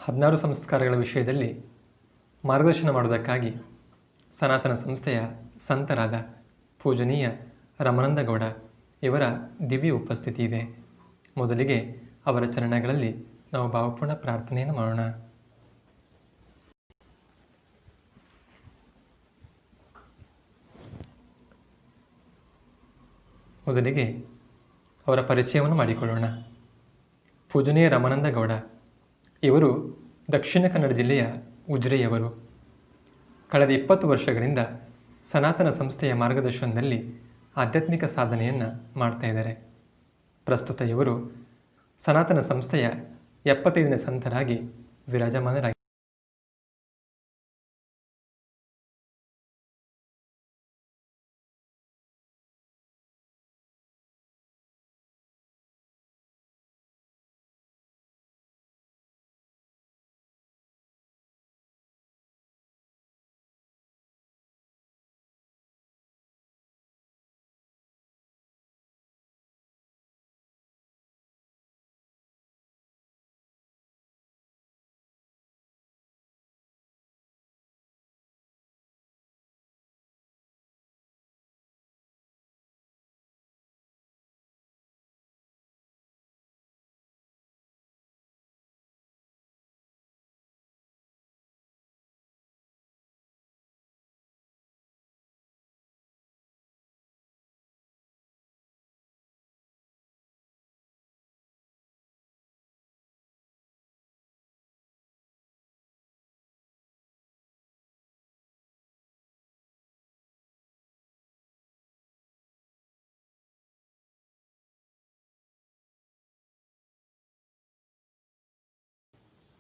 16 ಸಂಸ್ಕಾರಗಳ ವಿಷಯದಲ್ಲಿ ಮಾರ್ಗದರ್ಶನ ಮಾಡುವುದಕ್ಕಾಗಿ ಸನಾತನ ಸಂಸ್ಥೆಯ ಸಂತರಾದ ಪೂಜನೀಯ ರಮಾನಂದಗೌಡ ಇವರ ದಿವ್ಯ ಉಪಸ್ಥಿತಿ ಇದೆ. ಮೊದಲಿಗೆ ಅವರ ಚರಣಗಳಲ್ಲಿ ನಾವು ಭಾವಪೂರ್ಣ ಪ್ರಾರ್ಥನೆಯನ್ನು ಮಾಡೋಣ. ಮೊದಲಿಗೆ ಅವರ ಪರಿಚಯವನ್ನು ಮಾಡಿಕೊಳ್ಳೋಣ. ಪೂಜನೀಯ ರಮಾನಂದಗೌಡ ಇವರು ದಕ್ಷಿಣ ಕನ್ನಡ ಜಿಲ್ಲೆಯ ಉಜಿರೆಯವರು. ಕಳೆದ 20 ವರ್ಷಗಳಿಂದ ಸನಾತನ ಸಂಸ್ಥೆಯ ಮಾರ್ಗದರ್ಶನದಲ್ಲಿ ಆಧ್ಯಾತ್ಮಿಕ ಸಾಧನೆಯನ್ನು ಮಾಡ್ತಾ ಇದ್ದಾರೆ. ಪ್ರಸ್ತುತ ಇವರು ಸನಾತನ ಸಂಸ್ಥೆಯ 75ನೇ ಸಂತರಾಗಿ ವಿರಾಜಮಾನರಾಗಿ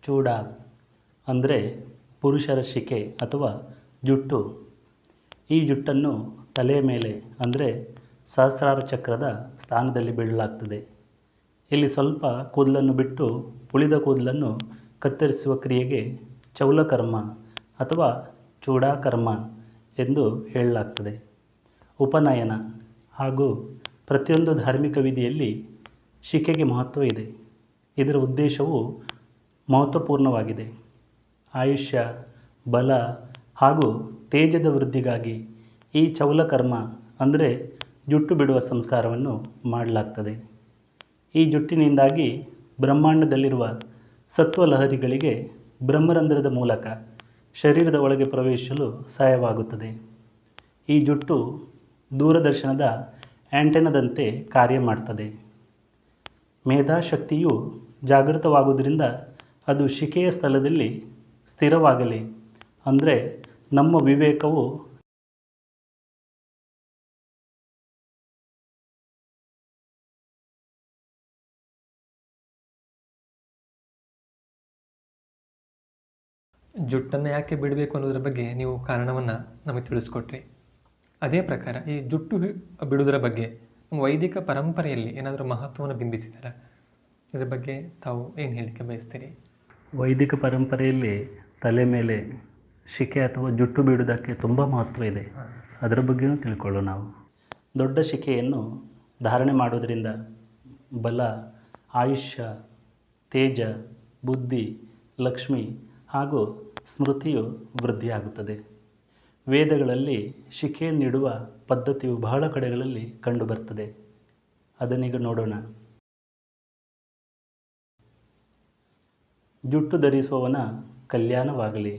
ಚೂಡ ಅಂದರೆ ಪುರುಷರ ಶಿಕೆ ಅಥವಾ ಜುಟ್ಟು. ಈ ಜುಟ್ಟನ್ನು ತಲೆಯ ಮೇಲೆ ಅಂದರೆ ಸಹಸ್ರಾರ ಚಕ್ರದ ಸ್ಥಾನದಲ್ಲಿ ಬಿಡಲಾಗ್ತದೆ. ಇಲ್ಲಿ ಸ್ವಲ್ಪ ಕೂದಲನ್ನು ಬಿಟ್ಟು ಉಳಿದ ಕೂದಲನ್ನು ಕತ್ತರಿಸುವ ಕ್ರಿಯೆಗೆ ಚೌಲಕರ್ಮ ಅಥವಾ ಚೂಡಾಕರ್ಮ ಎಂದು ಹೇಳಲಾಗ್ತದೆ. ಉಪನಯನ ಹಾಗೂ ಪ್ರತಿಯೊಂದು ಧಾರ್ಮಿಕ ವಿಧಿಯಲ್ಲಿ ಶಿಕೆಗೆ ಮಹತ್ವ ಇದೆ. ಇದರ ಉದ್ದೇಶವು ಮಹತ್ವಪೂರ್ಣವಾಗಿದೆ. ಆಯುಷ್ಯ, ಬಲ ಹಾಗೂ ತೇಜದ ವೃದ್ಧಿಗಾಗಿ ಈ ಚೌಲಕರ್ಮ ಅಂದರೆ ಜುಟ್ಟು ಬಿಡುವ ಸಂಸ್ಕಾರವನ್ನು ಮಾಡಲಾಗ್ತದೆ. ಈ ಜುಟ್ಟಿನಿಂದಾಗಿ ಬ್ರಹ್ಮಾಂಡದಲ್ಲಿರುವ ಸತ್ವಲಹರಿಗಳಿಗೆ ಬ್ರಹ್ಮರಂಧ್ರದ ಮೂಲಕ ಶರೀರದ ಒಳಗೆ ಪ್ರವೇಶಿಸಲು ಸಹಾಯವಾಗುತ್ತದೆ. ಈ ಜುಟ್ಟು ದೂರದರ್ಶನದ ಆ್ಯಂಟೆನಾದಂತೆ ಕಾರ್ಯ ಮಾಡ್ತದೆ. ಮೇಧಾಶಕ್ತಿಯು ಜಾಗೃತವಾಗುವುದರಿಂದ ಅದು ಶಿಕೆಯ ಸ್ಥಳದಲ್ಲಿ ಸ್ಥಿರವಾಗಲಿ. ಅಂದರೆ ನಮ್ಮ ವಿವೇಕವು ಜುಟ್ಟನ್ನು ಯಾಕೆ ಬಿಡಬೇಕು ಅನ್ನೋದ್ರ ಬಗ್ಗೆ ನೀವು ಕಾರಣವನ್ನು ನಮಗೆ ತಿಳಿಸ್ಕೊಟ್ರಿ. ಅದೇ ಪ್ರಕಾರ ಈ ಜುಟ್ಟು ಬಿಡುವುದರ ಬಗ್ಗೆ ನಮ್ಮ ವೈದಿಕ ಪರಂಪರೆಯಲ್ಲಿ ಏನಾದರೂ ಮಹತ್ವವನ್ನು ಬಿಂಬಿಸಿದಾರ? ಇದ್ರ ಬಗ್ಗೆ ತಾವು ಏನು ಹೇಳಲಿಕ್ಕೆ ಬಯಸ್ತೀರಿ? ವೈದಿಕ ಪರಂಪರೆಯಲ್ಲಿ ತಲೆ ಮೇಲೆ ಶಿಕೆ ಅಥವಾ ಜುಟ್ಟು ಬಿಡುವುದಕ್ಕೆ ತುಂಬ ಮಹತ್ವ ಇದೆ. ಅದರ ಬಗ್ಗೆಯೂ ತಿಳ್ಕೊಳ್ಳೋಣ ನಾವು. ದೊಡ್ಡ ಶಿಕೆಯನ್ನು ಧಾರಣೆ ಮಾಡೋದರಿಂದ ಬಲ, ಆಯುಷ್ಯ, ತೇಜ, ಬುದ್ಧಿ, ಲಕ್ಷ್ಮಿ ಹಾಗೂ ಸ್ಮೃತಿಯು ವೃದ್ಧಿಯಾಗುತ್ತದೆ. ವೇದಗಳಲ್ಲಿ ಶಿಕೆಯನ್ನಿಡುವ ಪದ್ಧತಿಯು ಬಹಳ ಕಡೆಗಳಲ್ಲಿ ಕಂಡುಬರ್ತದೆ. ಅದನ್ನೀಗ ನೋಡೋಣ. ಜುಟ್ಟು ಧರಿಸುವವನ ಕಲ್ಯಾಣವಾಗಲಿ.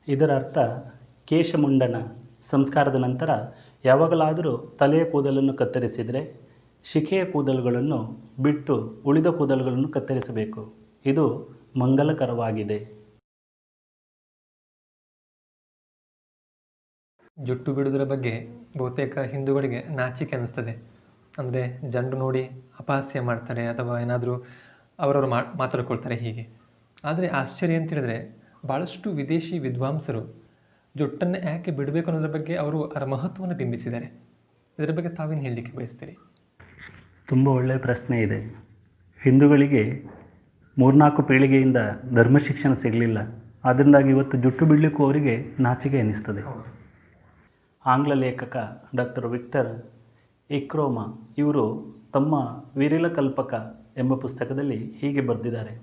ಇದರ ಅರ್ಥ ಕೇಶಮುಂಡನ ಸಂಸ್ಕಾರದ ನಂತರ ಯಾವಾಗಲಾದರೂ ತಲೆಯ ಕೂದಲನ್ನು ಕತ್ತರಿಸಿದರೆ ಶಿಖೆಯ ಕೂದಲುಗಳನ್ನು ಬಿಟ್ಟು ಉಳಿದ ಕೂದಲುಗಳನ್ನು ಕತ್ತರಿಸಬೇಕು. ಇದು ಮಂಗಲಕರವಾಗಿದೆ. ಜುಟ್ಟು ಬಿಡುವುದರ ಬಗ್ಗೆ ಬಹುತೇಕ ಹಿಂದೂಗಳಿಗೆ ನಾಚಿಕೆ ಅನ್ನಿಸ್ತದೆ. ಅಂದರೆ ಜನರು ನೋಡಿ ಅಪಹಾಸ್ಯ ಮಾಡ್ತಾರೆ ಅಥವಾ ಏನಾದರೂ ಅವರವರು ಮಾತಾಡ್ಕೊಳ್ತಾರೆ ಹೀಗೆ. ಆದರೆ ಆಶ್ಚರ್ಯ ಅಂತ ಹೇಳಿದ್ರೆ ಭಾಳಷ್ಟು ವಿದೇಶಿ ವಿದ್ವಾಂಸರು ಜುಟ್ಟನ್ನು ಯಾಕೆ ಬಿಡಬೇಕು ಅನ್ನೋದ್ರ ಬಗ್ಗೆ ಅವರು ಅದರ ಮಹತ್ವವನ್ನು ಬಿಂಬಿಸಿದ್ದಾರೆ. ಇದರ ಬಗ್ಗೆ ತಾವೇನು ಹೇಳಲಿಕ್ಕೆ ಬಯಸ್ತೀರಿ? ತುಂಬ ಒಳ್ಳೆಯ ಪ್ರಶ್ನೆ ಇದೆ. ಹಿಂದೂಗಳಿಗೆ 3-4 ಪೀಳಿಗೆಯಿಂದ ಧರ್ಮ ಶಿಕ್ಷಣ ಸಿಗಲಿಲ್ಲ. ಅದರಿಂದಾಗಿ ಇವತ್ತು ಜುಟ್ಟು ಬಿಡಲಿಕ್ಕೂ ಅವರಿಗೆ ನಾಚಿಕೆ ಅನ್ನಿಸ್ತದೆ. ಆಂಗ್ಲ ಲೇಖಕ ಡಾಕ್ಟರ್ ವಿಕ್ಟರ್ ಇಕ್ರೋಮ ಇವರು ತಮ್ಮ ವಿರಳಕಲ್ಪಕ ಎಂಬ ಪುಸ್ತಕದಲ್ಲಿ ಹೀಗೆ ಬರೆದಿದ್ದಾರೆ: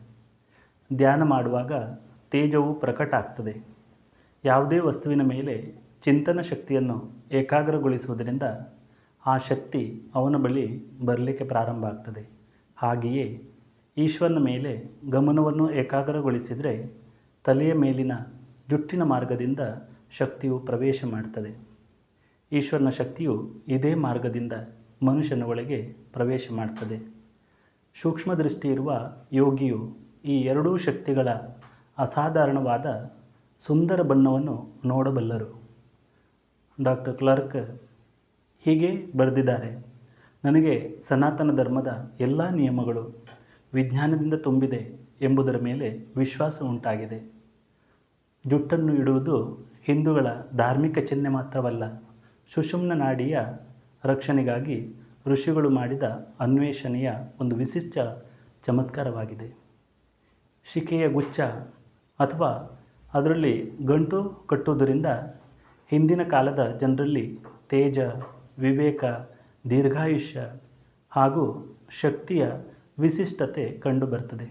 ಧ್ಯಾನ ಮಾಡುವಾಗ ತೇಜವು ಪ್ರಕಟ ಆಗ್ತದೆ. ಯಾವುದೇ ವಸ್ತುವಿನ ಮೇಲೆ ಚಿಂತನ ಶಕ್ತಿಯನ್ನು ಏಕಾಗ್ರಗೊಳಿಸುವುದರಿಂದ ಆ ಶಕ್ತಿ ಅವನ ಬಳಿ ಬರಲಿಕ್ಕೆ ಪ್ರಾರಂಭ ಆಗ್ತದೆ. ಹಾಗೆಯೇ ಈಶ್ವರನ ಮೇಲೆ ಗಮನವನ್ನು ಏಕಾಗ್ರಗೊಳಿಸಿದರೆ ತಲೆಯ ಮೇಲಿನ ಜುಟ್ಟಿನ ಮಾರ್ಗದಿಂದ ಶಕ್ತಿಯು ಪ್ರವೇಶ ಮಾಡ್ತದೆ. ಈಶ್ವರನ ಶಕ್ತಿಯು ಇದೇ ಮಾರ್ಗದಿಂದ ಮನುಷ್ಯನ ಒಳಗೆ ಪ್ರವೇಶ ಮಾಡ್ತದೆ. ಸೂಕ್ಷ್ಮ ದೃಷ್ಟಿ ಇರುವ ಯೋಗಿಯು ಈ ಎರಡೂ ಶಕ್ತಿಗಳ ಅಸಾಧಾರಣವಾದ ಸುಂದರ ಬಣ್ಣವನ್ನು ನೋಡಬಲ್ಲರು. ಡಾಕ್ಟರ್ ಕ್ಲರ್ಕ್ ಹೀಗೆ ಬರೆದಿದ್ದಾರೆ: ನನಗೆ ಸನಾತನ ಧರ್ಮದ ಎಲ್ಲ ನಿಯಮಗಳು ವಿಜ್ಞಾನದಿಂದ ತುಂಬಿದೆ ಎಂಬುದರ ಮೇಲೆ ವಿಶ್ವಾಸ ಉಂಟಾಗಿದೆ. ಜುಟ್ಟನ್ನು ಇಡುವುದು ಹಿಂದೂಗಳ ಧಾರ್ಮಿಕ ಚಿಹ್ನೆ ಮಾತ್ರವಲ್ಲ, ಸುಷುಮ್ನ ನಾಡಿಯ ರಕ್ಷಣೆಗಾಗಿ ಋಷಿಗಳು ಮಾಡಿದ ಅನ್ವೇಷಣೆಯ ಒಂದು ವಿಶಿಷ್ಟ ಚಮತ್ಕಾರವಾಗಿದೆ. ಶಿಕೆಯ ಗುಚ್ಛ ಅಥವಾ ಅದರಲ್ಲಿ ಗಂಟು ಕಟ್ಟುವುದರಿಂದ ಹಿಂದಿನ ಕಾಲದ ಜನರಲ್ಲಿ ತೇಜ, ವಿವೇಕ, ದೀರ್ಘಾಯುಷ್ಯ ಹಾಗೂ ಶಕ್ತಿಯ ವಿಶಿಷ್ಟತೆ ಕಂಡುಬರ್ತದೆ.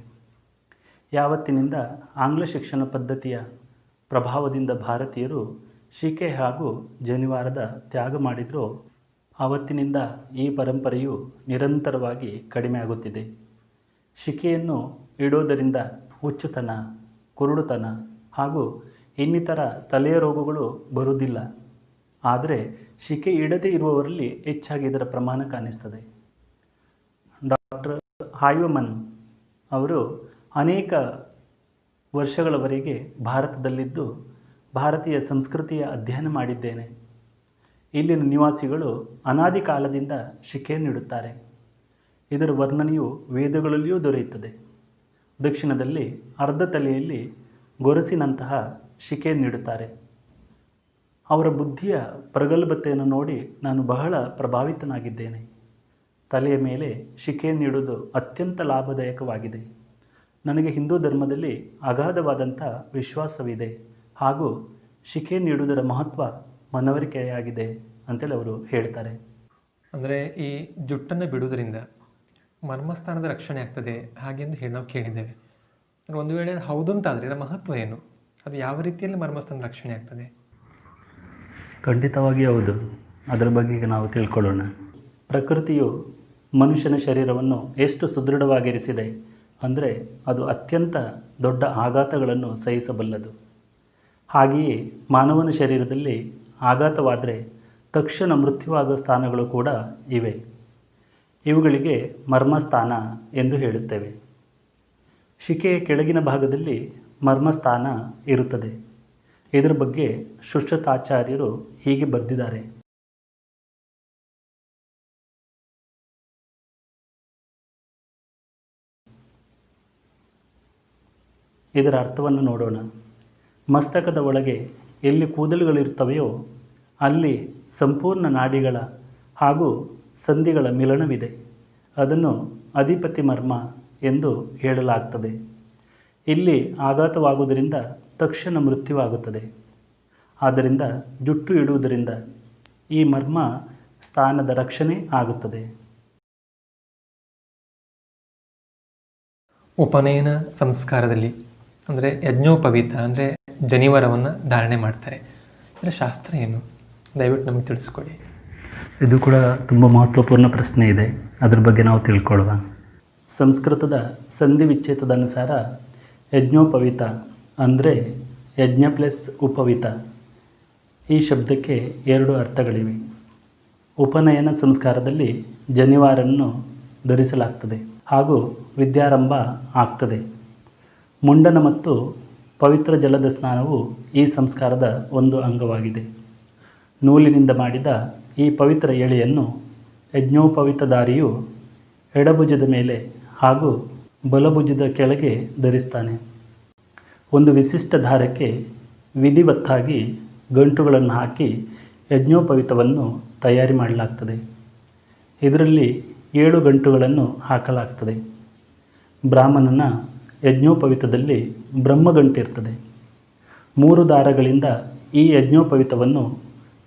ಯಾವತ್ತಿನಿಂದ ಆಂಗ್ಲ ಶಿಕ್ಷಣ ಪದ್ಧತಿಯ ಪ್ರಭಾವದಿಂದ ಭಾರತೀಯರು ಶಿಕೆ ಹಾಗೂ ಜನಿವಾರದ ತ್ಯಾಗ ಮಾಡಿದರೂ ಆವತ್ತಿನಿಂದ ಈ ಪರಂಪರೆಯು ನಿರಂತರವಾಗಿ ಕಡಿಮೆ ಆಗುತ್ತಿದೆ. ಶಿಕೆಯನ್ನು ಇಡೋದರಿಂದ ಹುಚ್ಚುತನ, ಕುರುಡುತನ ಹಾಗೂ ಇನ್ನಿತರ ತಲೆಯ ರೋಗಗಳು ಬರುವುದಿಲ್ಲ. ಆದರೆ ಶಿಕೆ ಇಡದೇ ಇರುವವರಲ್ಲಿ ಹೆಚ್ಚಾಗಿ ಇದರ ಪ್ರಮಾಣ ಕಾಣಿಸ್ತದೆ. ಡಾಕ್ಟರ್ ಹಾಯ್ವಮನ್ ಅವರು ಅನೇಕ ವರ್ಷಗಳವರೆಗೆ ಭಾರತದಲ್ಲಿದ್ದು ಭಾರತೀಯ ಸಂಸ್ಕೃತಿಯ ಅಧ್ಯಯನ ಮಾಡಿದ್ದೇನೆ. ಇಲ್ಲಿನ ನಿವಾಸಿಗಳು ಅನಾದಿ ಕಾಲದಿಂದ ಶಿಕೆಯನ್ನಿಡುತ್ತಾರೆ. ಇದರ ವರ್ಣನೆಯು ವೇದಗಳಲ್ಲಿಯೂ ದೊರೆಯುತ್ತದೆ. ದಕ್ಷಿಣದಲ್ಲಿ ಅರ್ಧ ತಲೆಯಲ್ಲಿ ಗೊರಸಿನಂತಹ ಶಿಕೆಯನ್ನಿಡುತ್ತಾರೆ. ಅವರ ಬುದ್ಧಿಯ ಪ್ರಗಲ್ಭತೆಯನ್ನು ನೋಡಿ ನಾನು ಬಹಳ ಪ್ರಭಾವಿತನಾಗಿದ್ದೇನೆ. ತಲೆಯ ಮೇಲೆ ಶಿಕೆಯನ್ನಿಡುವುದು ಅತ್ಯಂತ ಲಾಭದಾಯಕವಾಗಿದೆ. ನನಗೆ ಹಿಂದೂ ಧರ್ಮದಲ್ಲಿ ಅಗಾಧವಾದಂಥ ವಿಶ್ವಾಸವಿದೆ ಹಾಗೂ ಶಿಕೆಯನ್ನಿಡುವುದರ ಮಹತ್ವ ಮನವರಿಕೆಯಾಗಿದೆ ಅಂತೇಳಿ ಅವರು ಹೇಳ್ತಾರೆ. ಅಂದರೆ ಈ ಜುಟ್ಟನ್ನು ಬಿಡುವುದರಿಂದ ಮರ್ಮಸ್ಥಾನದ ರಕ್ಷಣೆ ಆಗ್ತದೆ ಹಾಗೆಂದು ಹೇಳಿ ನಾವು ಕೇಳಿದ್ದೇವೆ. ಒಂದು ವೇಳೆ ಹೌದು ಅಂತಾದರೆ ಇದರ ಮಹತ್ವ ಏನು? ಅದು ಯಾವ ರೀತಿಯಲ್ಲಿ ಮರ್ಮಸ್ಥಾನ ರಕ್ಷಣೆ ಆಗ್ತದೆ? ಖಂಡಿತವಾಗಿ ಹೌದು. ಅದರ ಬಗ್ಗೆ ಈಗ ನಾವು ತಿಳ್ಕೊಳ್ಳೋಣ. ಪ್ರಕೃತಿಯು ಮನುಷ್ಯನ ಶರೀರವನ್ನು ಎಷ್ಟು ಸುದೃಢವಾಗಿರಿಸಿದೆ ಅಂದರೆ ಅದು ಅತ್ಯಂತ ದೊಡ್ಡ ಆಘಾತಗಳನ್ನು ಸಹಿಸಬಲ್ಲದು. ಹಾಗೆಯೇ ಮಾನವನ ಶರೀರದಲ್ಲಿ ಆಘಾತವಾದರೆ ತಕ್ಷಣ ಮೃತ್ಯುವಾಗುವ ಸ್ಥಾನಗಳು ಕೂಡ ಇವೆ. ಇವುಗಳಿಗೆ ಮರ್ಮಸ್ಥಾನ ಎಂದು ಹೇಳುತ್ತೇವೆ. ಶಿಕೆಯ ಕೆಳಗಿನ ಭಾಗದಲ್ಲಿ ಮರ್ಮಸ್ಥಾನ ಇರುತ್ತದೆ. ಇದರ ಬಗ್ಗೆ ಶುಶ್ರುತಾಚಾರ್ಯರು ಹೀಗೆ ಬರೆದಿದ್ದಾರೆ: ಇದರ ಅರ್ಥವನ್ನು ನೋಡೋಣ. ಮಸ್ತಕದ ಒಳಗೆ ಎಲ್ಲಿ ಕೂದಲುಗಳಿರುತ್ತವೆಯೋ ಅಲ್ಲಿ ಸಂಪೂರ್ಣ ನಾಡಿಗಳ ಹಾಗೂ ಸಂಧಿಗಳ ಮಿಲನವಿದೆ. ಅದನ್ನು ಅಧಿಪತಿ ಮರ್ಮ ಎಂದು ಹೇಳಲಾಗ್ತದೆ. ಇಲ್ಲಿ ಆಘಾತವಾಗುವುದರಿಂದ ತಕ್ಷಣ ಮೃತ್ಯುವಾಗುತ್ತದೆ. ಆದ್ದರಿಂದ ಜುಟ್ಟು ಇಡುವುದರಿಂದ ಈ ಮರ್ಮ ಸ್ಥಾನದ ರಕ್ಷಣೆ ಆಗುತ್ತದೆ. ಉಪನಯನ ಸಂಸ್ಕಾರದಲ್ಲಿ ಅಂದರೆ ಯಜ್ಞೋಪವೀತ ಅಂದರೆ ಜನಿವಾರವನ್ನು ಧಾರಣೆ ಮಾಡ್ತಾರೆ. ಇದರ ಶಾಸ್ತ್ರ ಏನು? ದಯವಿಟ್ಟು ನಮಗೆ ತಿಳಿಸ್ಕೊಡಿ. ಇದು ಕೂಡ ತುಂಬ ಮಹತ್ವಪೂರ್ಣ ಪ್ರಶ್ನೆ ಇದೆ. ಅದ್ರ ಬಗ್ಗೆ ನಾವು ತಿಳ್ಕೊಳ್ಳುವ. ಸಂಸ್ಕೃತದ ಸಂಧಿ ವಿಚ್ಛೇದದ ಅನುಸಾರ ಯಜ್ಞೋಪವೀತ ಅಂದರೆ ಯಜ್ಞ ಪ್ಲಸ್ ಉಪವೀತ. ಈ ಶಬ್ದಕ್ಕೆ 2 ಅರ್ಥಗಳಿವೆ. ಉಪನಯನ ಸಂಸ್ಕಾರದಲ್ಲಿ ಜನಿವಾರನ್ನು ಧರಿಸಲಾಗ್ತದೆ ಹಾಗೂ ವಿದ್ಯಾರಂಭ ಆಗ್ತದೆ. ಮುಂಡನ ಮತ್ತು ಪವಿತ್ರ ಜಲದ ಸ್ನಾನವು ಈ ಸಂಸ್ಕಾರದ ಒಂದು ಅಂಗವಾಗಿದೆ. ನೂಲಿನಿಂದ ಮಾಡಿದ ಈ ಪವಿತ್ರ ಎಳೆಯನ್ನು ಯಜ್ಞೋಪವಿತ ದಾರಿಯು ಎಡಭುಜದ ಮೇಲೆ ಹಾಗೂ ಬಲಭುಜದ ಕೆಳಗೆ ಧರಿಸ್ತಾನೆ. ಒಂದು ವಿಶಿಷ್ಟ ದಾರಕ್ಕೆ ವಿಧಿವತ್ತಾಗಿ ಗಂಟುಗಳನ್ನು ಹಾಕಿ ಯಜ್ಞೋಪವಿತವನ್ನು ತಯಾರಿ ಮಾಡಲಾಗ್ತದೆ. ಇದರಲ್ಲಿ 7 ಗಂಟುಗಳನ್ನು ಹಾಕಲಾಗ್ತದೆ. ಬ್ರಾಹ್ಮಣನ ಯಜ್ಞೋಪವಿತದಲ್ಲಿ ಬ್ರಹ್ಮಗಂಟಿರ್ತದೆ. 3 ದಾರಗಳಿಂದ ಈ ಯಜ್ಞೋಪವಿತವನ್ನು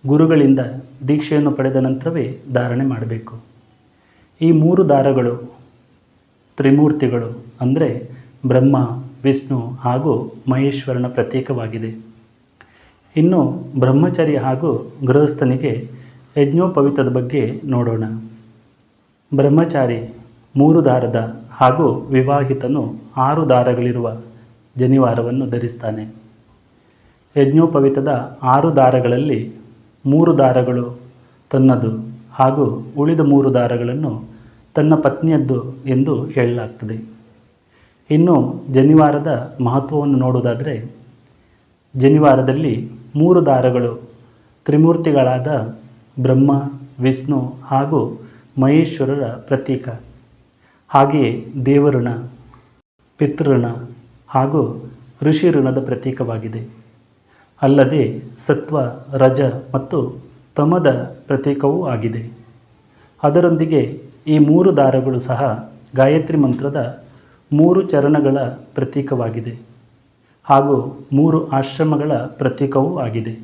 ಗುರುಗಳಿಂದ ದೀಕ್ಷೆಯನ್ನು ಪಡೆದ ನಂತರವೇ ಧಾರಣೆ ಮಾಡಬೇಕು. ಈ 3 ದಾರಗಳು ತ್ರಿಮೂರ್ತಿಗಳು ಅಂದರೆ ಬ್ರಹ್ಮ, ವಿಷ್ಣು ಹಾಗೂ ಮಹೇಶ್ವರನ ಪ್ರತೀಕವಾಗಿದೆ. ಇನ್ನು ಬ್ರಹ್ಮಚಾರಿ ಹಾಗೂ ಗೃಹಸ್ಥನಿಗೆ ಯಜ್ಞೋಪವಿತದ ಬಗ್ಗೆ ನೋಡೋಣ. ಬ್ರಹ್ಮಚಾರಿ 3 ದಾರದ ಹಾಗೂ ವಿವಾಹಿತನು 6 ದಾರಗಳಿರುವ ಜನಿವಾರವನ್ನು ಧರಿಸ್ತಾನೆ. ಯಜ್ಞೋಪವಿತದ 6 ದಾರಗಳಲ್ಲಿ 3 ದಾರಗಳು ತನ್ನದು ಹಾಗೂ ಉಳಿದ 3 ದಾರಗಳನ್ನು ತನ್ನ ಪತ್ನಿಯದ್ದು ಎಂದು ಹೇಳಲಾಗ್ತದೆ. ಇನ್ನು ಜನಿವಾರದ ಮಹತ್ವವನ್ನು ನೋಡುವುದಾದರೆ, ಜನಿವಾರದಲ್ಲಿ 3 ದಾರಗಳು ತ್ರಿಮೂರ್ತಿಗಳಾದ ಬ್ರಹ್ಮ, ವಿಷ್ಣು ಹಾಗೂ ಮಹೇಶ್ವರರ ಪ್ರತೀಕ. ಹಾಗೆಯೇ ದೇವಋಣ, ಪಿತೃಋಣ ಹಾಗೂ ಋಷಿ ಋಣದ ಪ್ರತೀಕವಾಗಿದೆ. ಅಲ್ಲದೆ ಸತ್ವ, ರಜ ಮತ್ತು ತಮದ ಪ್ರತೀಕವೂ ಆಗಿದೆ. ಅದರೊಂದಿಗೆ ಈ 3 ದಾರಗಳು ಸಹ ಗಾಯತ್ರಿ ಮಂತ್ರದ 3 ಚರಣಗಳ ಪ್ರತೀಕವಾಗಿದೆ ಹಾಗೂ 3 ಆಶ್ರಮಗಳ ಪ್ರತೀಕವೂ ಆಗಿದೆ.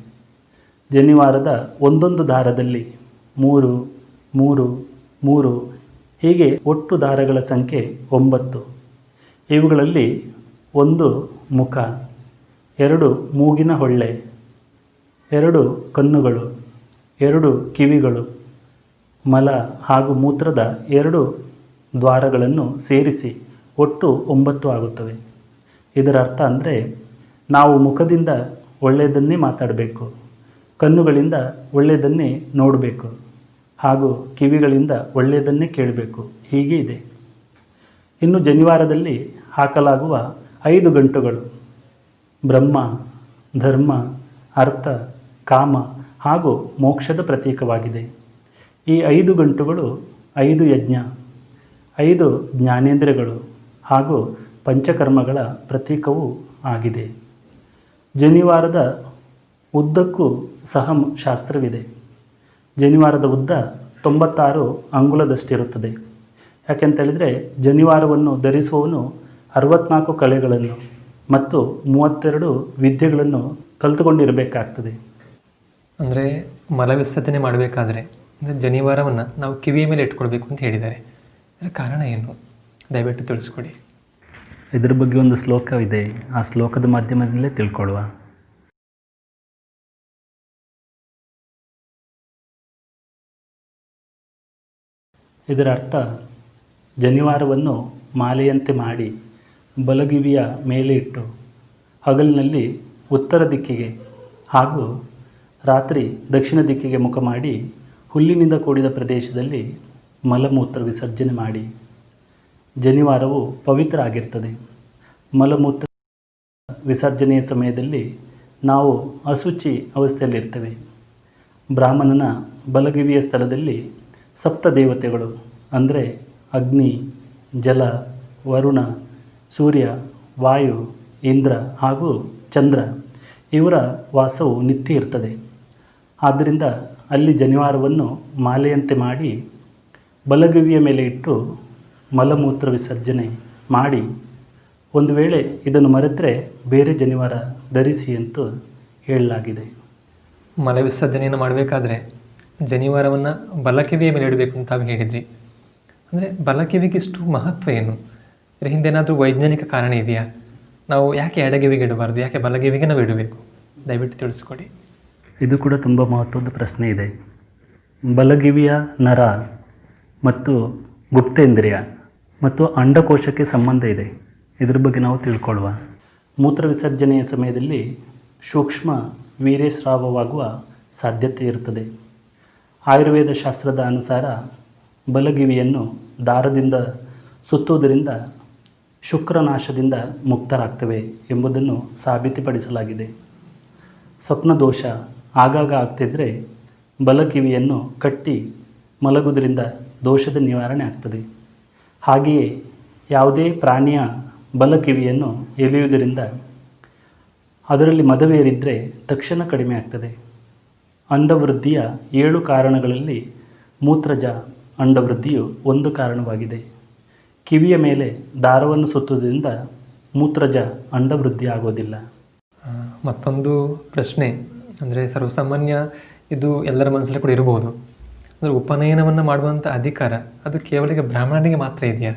ಜನಿವಾರದ ಒಂದೊಂದು ದಾರದಲ್ಲಿ 3, 3, 3 ಹೀಗೆ ಒಟ್ಟು ದಾರಗಳ ಸಂಖ್ಯೆ 9. ಇವುಗಳಲ್ಲಿ 1 ಮುಖ, 2 ಮೂಗಿನ ಹೊಳ್ಳೆ, 2 ಕಣ್ಣುಗಳು, 2 ಕಿವಿಗಳು, ಮಲ ಹಾಗೂ ಮೂತ್ರದ 2 ದ್ವಾರಗಳನ್ನು ಸೇರಿಸಿ ಒಟ್ಟು 9 ಆಗುತ್ತವೆ. ಇದರ ಅರ್ಥ ಅಂದರೆ, ನಾವು ಮುಖದಿಂದ ಒಳ್ಳೆಯದನ್ನೇ ಮಾತಾಡಬೇಕು, ಕಣ್ಣುಗಳಿಂದ ಒಳ್ಳೆಯದನ್ನೇ ನೋಡಬೇಕು ಹಾಗೂ ಕಿವಿಗಳಿಂದ ಒಳ್ಳೆಯದನ್ನೇ ಕೇಳಬೇಕು. ಹೀಗೆ ಇದೆ. ಇನ್ನು ಜನಿವಾರದಲ್ಲಿ ಹಾಕಲಾಗುವ 5 ಗಂಟುಗಳು ಬ್ರಹ್ಮ, ಧರ್ಮ, ಅರ್ಥ, ಕಾಮ ಹಾಗೂ ಮೋಕ್ಷದ ಪ್ರತೀಕವಾಗಿದೆ. ಈ 5 ಗಂಟುಗಳು 5 ಯಜ್ಞ, 5 ಜ್ಞಾನೇಂದ್ರಿಯಗಳು ಹಾಗೂ ಪಂಚಕರ್ಮಗಳ ಪ್ರತೀಕವೂ ಆಗಿದೆ. ಜನಿವಾರದ ಉದ್ದಕ್ಕೂ ಸಹ ಶಾಸ್ತ್ರವಿದೆ. ಜನಿವಾರದ ಉದ್ದ 96 ಅಂಗುಲದಷ್ಟಿರುತ್ತದೆ. ಯಾಕೆಂತೇಳಿದರೆ ಜನಿವಾರವನ್ನು ಧರಿಸುವವನು 64 ಕಲೆಗಳನ್ನು ಮತ್ತು 32 ವಿದ್ಯೆಗಳನ್ನು ಕಲಿತುಕೊಂಡಿರಬೇಕಾಗ್ತದೆ. ಅಂದರೆ ಮಲವಿಸರ್ಜನೆ ಮಾಡಬೇಕಾದ್ರೆ ಅಂದರೆ ಜನಿವಾರವನ್ನು ನಾವು ಕಿವಿಯ ಮೇಲೆ ಇಟ್ಕೊಳ್ಬೇಕು ಅಂತ ಹೇಳಿದ್ದಾರೆ. ಅದರ ಕಾರಣ ಏನು? ದಯವಿಟ್ಟು ತಿಳಿಸ್ಕೊಡಿ. ಇದರ ಬಗ್ಗೆ ಒಂದು ಶ್ಲೋಕವಿದೆ. ಆ ಶ್ಲೋಕದ ಮಾಧ್ಯಮದಲ್ಲೇ ತಿಳ್ಕೊಳ್ಳುವ. ಇದರ ಅರ್ಥ, ಜನಿವಾರವನ್ನು ಮಾಲೆಯಂತೆ ಮಾಡಿ ಬಲಗಿವಿಯ ಮೇಲೆ ಇಟ್ಟು ಹಗಲಿನಲ್ಲಿ ಉತ್ತರ ದಿಕ್ಕಿಗೆ ಹಾಗೂ ರಾತ್ರಿ ದಕ್ಷಿಣ ದಿಕ್ಕಿಗೆ ಮುಖ ಮಾಡಿ ಹುಲ್ಲಿನಿಂದ ಕೂಡಿದ ಪ್ರದೇಶದಲ್ಲಿ ಮಲಮೂತ್ರ ವಿಸರ್ಜನೆ ಮಾಡಿ. ಜನಿವಾರವು ಪವಿತ್ರ ಆಗಿರ್ತದೆ. ಮಲಮೂತ್ರ ವಿಸರ್ಜನೆಯ ಸಮಯದಲ್ಲಿ ನಾವು ಅಶುಚಿ ಅವಸ್ಥೆಯಲ್ಲಿರ್ತೇವೆ. ಬ್ರಾಹ್ಮಣನ ಬಲಗಿವಿಯ ಸ್ಥಳದಲ್ಲಿ 7 ದೇವತೆಗಳು ಅಂದರೆ ಅಗ್ನಿ, ಜಲ, ವರುಣ, ಸೂರ್ಯ, ವಾಯು, ಇಂದ್ರ ಹಾಗೂ ಚಂದ್ರ ಇವರ ವಾಸವು ನಿತ್ಯ ಇರ್ತದೆ. ಆದ್ದರಿಂದ ಅಲ್ಲಿ ಜನಿವಾರವನ್ನು ಮಾಲೆಯಂತೆ ಮಾಡಿ ಬಲಗಿವಿಯ ಮೇಲೆ ಇಟ್ಟು ಮಲಮೂತ್ರ ವಿಸರ್ಜನೆ ಮಾಡಿ, ಒಂದು ವೇಳೆ ಇದನ್ನು ಮರೆತರೆ ಬೇರೆ ಜನಿವಾರ ಧರಿಸಿ ಅಂತ ಹೇಳಲಾಗಿದೆ. ಮಲವಿಸರ್ಜನೆಯನ್ನು ಮಾಡಬೇಕಾದ್ರೆ ಜನಿವಾರವನ್ನು ಬಲಕಿವಿಯ ಮೇಲೆ ಇಡಬೇಕು ಅಂತ ತಾವು ಹೇಳಿದ್ರಿ. ಅಂದರೆ ಬಲಕಿವಿಗಿಷ್ಟು ಮಹತ್ವ ಏನು? ಇದರ ಹಿಂದೆ ಏನಾದರೂ ವೈಜ್ಞಾನಿಕ ಕಾರಣ ಇದೆಯಾ? ನಾವು ಯಾಕೆ ಎಡಗಿವಿಗೆ ಇಡಬಾರ್ದು, ಯಾಕೆ ಬಲಗಿವಿಗೆ ನಾವು ಇಡಬೇಕು? ದಯವಿಟ್ಟು ತಿಳಿಸ್ಕೊಡಿ. ಇದು ಕೂಡ ತುಂಬ ಮಹತ್ವದ ಪ್ರಶ್ನೆ ಇದೆ. ಬಲಗಿವಿಯ ನರ ಮತ್ತು ಗುಪ್ತೇಂದ್ರಿಯ ಮತ್ತು ಅಂಡಕೋಶಕ್ಕೆ ಸಂಬಂಧ ಇದೆ. ಇದರ ಬಗ್ಗೆ ನಾವು ತಿಳ್ಕೊಳ್ಳುವ. ಮೂತ್ರ ವಿಸರ್ಜನೆಯ ಸಮಯದಲ್ಲಿ ಸೂಕ್ಷ್ಮ ವೀರ್ಯಸ್ರಾವವಾಗುವ ಸಾಧ್ಯತೆ ಇರುತ್ತದೆ. ಆಯುರ್ವೇದ ಶಾಸ್ತ್ರದ ಅನುಸಾರ ಬಲಗಿವಿಯನ್ನು ದಾರದಿಂದ ಸುತ್ತುವುದರಿಂದ ಶುಕ್ರನಾಶದಿಂದ ಮುಕ್ತರಾಗ್ತವೆ ಎಂಬುದನ್ನು ಸಾಬೀತುಪಡಿಸಲಾಗಿದೆ. ಸ್ವಪ್ನದೋಷ ಆಗಾಗ ಆಗ್ತಿದ್ದರೆ ಬಲಕಿವಿಯನ್ನು ಕಟ್ಟಿ ಮಲಗುವುದರಿಂದ ದೋಷದ ನಿವಾರಣೆ ಆಗ್ತದೆ. ಹಾಗೆಯೇ ಯಾವುದೇ ಪ್ರಾಣಿಯ ಬಲ ಕಿವಿಯನ್ನು ಎಳೆಯುವುದರಿಂದ ಅದರಲ್ಲಿ ಮದವೇರಿದ್ದರೆ ತಕ್ಷಣ ಕಡಿಮೆ ಆಗ್ತದೆ. ಅಂಡವೃದ್ಧಿಯ 7 ಕಾರಣಗಳಲ್ಲಿ ಮೂತ್ರಜ ಅಂಡವೃದ್ಧಿಯು ಒಂದು ಕಾರಣವಾಗಿದೆ. ಕಿವಿಯ ಮೇಲೆ ದಾರವನ್ನು ಸುತ್ತುವುದರಿಂದ ಮೂತ್ರಜ ಅಂಡವೃದ್ಧಿ ಆಗೋದಿಲ್ಲ. ಮತ್ತೊಂದು ಪ್ರಶ್ನೆ ಅಂದರೆ ಸರ್ವಸಾಮಾನ್ಯ ಇದು ಎಲ್ಲರ ಮನಸ್ಸಲ್ಲಿ ಕೂಡ ಇರಬಹುದು. ಅಂದರೆ ಉಪನಯನವನ್ನು ಮಾಡುವಂಥ ಅಧಿಕಾರ ಅದು ಕೇವಲ ಈಗ ಬ್ರಾಹ್ಮಣನಿಗೆ ಮಾತ್ರ ಇದೆಯಾ?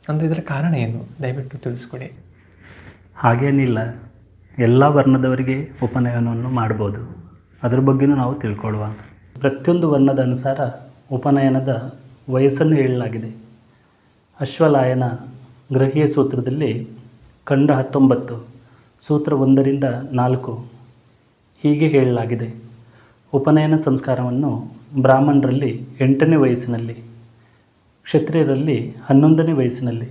ಅಂದರೆ ಇದರ ಕಾರಣ ಏನು? ದಯವಿಟ್ಟು ತಿಳಿಸ್ಕೊಡಿ. ಹಾಗೇನಿಲ್ಲ, ಎಲ್ಲ ವರ್ಣದವರಿಗೆ ಉಪನಯನವನ್ನು ಮಾಡ್ಬೋದು. ಅದ್ರ ಬಗ್ಗೆಯೂ ನಾವು ತಿಳ್ಕೊಳ್ಳುವ. ಪ್ರತಿಯೊಂದು ವರ್ಣದ ಅನುಸಾರ ಉಪನಯನದ ವಯಸ್ಸನ್ನು ಹೇಳಲಾಗಿದೆ. ಅಶ್ವಲಾಯನ ಗ್ರಹೀಯ ಸೂತ್ರದಲ್ಲಿ ಖಂಡ 19 ಸೂತ್ರ 1ರಿಂದ 4 ಹೀಗೆ ಹೇಳಲಾಗಿದೆ. ಉಪನಯನ ಸಂಸ್ಕಾರವನ್ನು ಬ್ರಾಹ್ಮಣರಲ್ಲಿ 8ನೇ ವಯಸ್ಸಿನಲ್ಲಿ, ಕ್ಷತ್ರಿಯರಲ್ಲಿ 11ನೇ ವಯಸ್ಸಿನಲ್ಲಿ,